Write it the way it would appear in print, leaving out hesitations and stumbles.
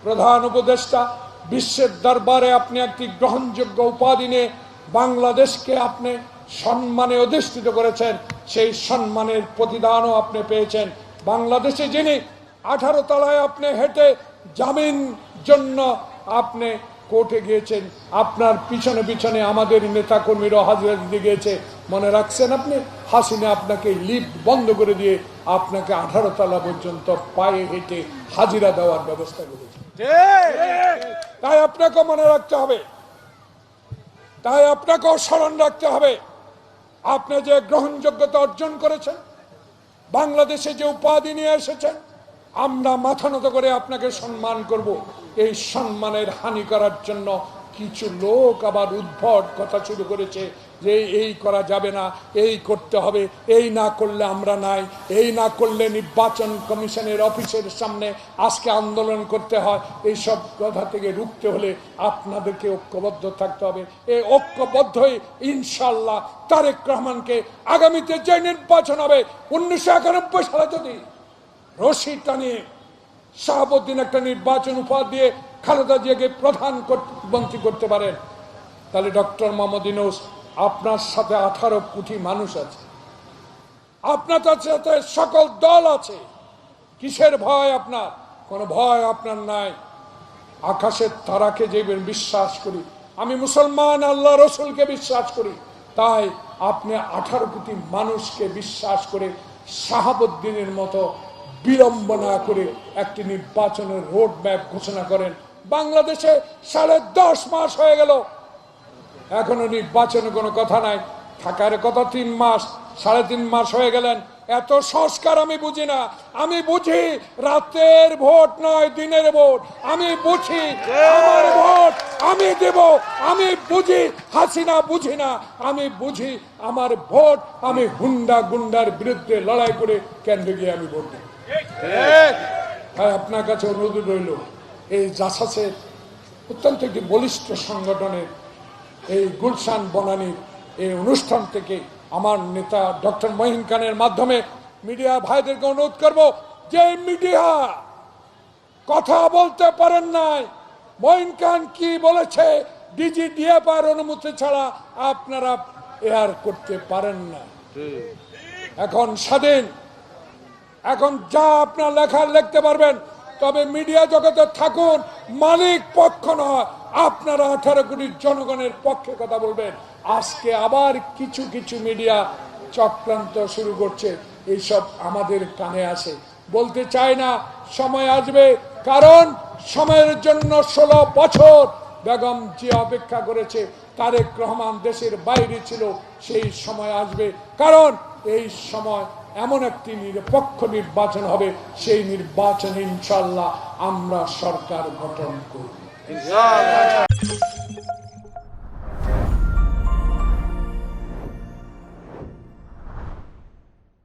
প্রধান উপদেষ্টা, বিশ্বের দরবারে আপনি একটি গ্রহণযোগ্য উপাধি নিয়ে বাংলাদেশকে আপনি সম্মানে অধিষ্ঠিত করেছেন। সেই সম্মানের প্রতিদানও আপনি পেয়েছেন। বাংলাদেশে যিনি 18 তলায় আপনি হেঁটে জামিন জন্য আপনি কোর্টে গিয়েছেন, আপনার পিছনে পিছনে আমাদের নেতা কর্মীরা হাজিরা দিতে গিয়েছে। মনে রাখছেন আপনি? হাসিনা আপনাকে লিফট বন্ধ করে দিয়ে আপনাকে 18 তলা পর্যন্ত পায়ে হেঁটে হাজিরা দেওয়ার ব্যবস্থা করেছে। তাই আপনাকে মনে রাখতে হবে, তাই আপনাকেও স্মরণ রাখতে হবে, আপনি যে গ্রহণযোগ্যতা অর্জন করেছেন, বাংলাদেশে যে উপাধি নিয়ে এসেছেন, আমরা মাথা নত করে আপনাকে সম্মান করব। এই সম্মানের হানি করার জন্য কিছু লোক আবার উদ্ভট কথা শুরু করেছে যে এই করা যাবে না, এই করতে হবে, এই না করলে আমরা নাই, এই না করলে নির্বাচন কমিশনের অফিসের সামনে আজকে আন্দোলন করতে হয়। এইসব কথা থেকে রুখতে হলে আপনাদেরকে ঐক্যবদ্ধ থাকতে হবে। এই ঐক্যবদ্ধই ইনশাল্লাহ তারেক রহমানকে আগামীতে যে নির্বাচন হবে 1991 সালে যদি রশি টানিয়ে শাহাবুদ্দিন একটা নির্বাচন উপহার দিয়ে খালেদা জিয়াকে প্রধানমন্ত্রী করতে পারেন, তাহলে ডক্টর মোহাম্মদ ইউনূস আপনার সাথে 18 কোটি মানুষ আছে, আপনার সাথে সকল দল আছে। কিসের ভয় আপনার? কোনো ভয় আপনার নাই। আকাশের তারাকে যে বিশ্বাস করি, আমি মুসলমান, আল্লাহ রসুলকে বিশ্বাস করি, তাই আপনি 18 কোটি মানুষকে বিশ্বাস করে শাহাবুদ্দিনের মতো বিলম্ব না করে একটি নির্বাচনের রোড ম্যাপ ঘোষণা করেন। বাংলাদেশে 10.5 মাস হয়ে গেল, এখনো নির্বাচনের কোনো কথা নাই। থাকার কথা 3 মাস, 3.5 মাস হয়ে গেলেন। এত সংস্কার আমি বুঝি না। আমি বুঝি রাতের ভোট নয়, দিনের ভোট। আমি বুঝি আমার ভোট আমি দেব। আমি বুঝি হাসিনা বুঝি না। আমি বুঝি আমার ভোট আমি হুন্ডা গুন্ডার বিরুদ্ধে লড়াই করে কেন্দ্রে গিয়ে আমি ভোট দেব। তাই আপনার কাছে অনুরোধ রইল, এই জাসাসের অত্যন্ত একটি বলিষ্ঠ সংগঠনের এই গুলশান বনানীর এই অনুষ্ঠান থেকে আমার নেতা ডক্টর মঈন খানের মাধ্যমে মিডিয়া ভাইদেরকে অনুরোধ করব, যে মিডিয়া কথা বলতে পারেন নাই, মঈন খান কি বলেছে ডিজি ডিএফআর অনুমতি ছাড়া আপনারা এয়ার করতে পারেন না। এখন স্বাধীন, এখন যা আপনার লেখা লিখতে পারবেন, তবে মিডিয়া জগতে থাকুন, মালিক পক্ষ নয়। আপনারা 18 কোটি জনগণের পক্ষে কথা বলবেন। আজকে আবার কিছু কিছু মিডিয়া চক্রান্ত শুরু করছে, এইসব আমাদের কানে আসে, বলতে চায় না। সময় আসবে, কারণ সময়ের জন্য 16 বছর বেগম জিয়া অপেক্ষা করেছে। তারেক রহমান দেশের বাইরে ছিল, সেই সময় আসবে, কারণ এই সময় এমন একটি নিরপেক্ষ নির্বাচন হবে, সেই নির্বাচনে ইনশাআল্লাহ আমরা সরকার গঠন করব।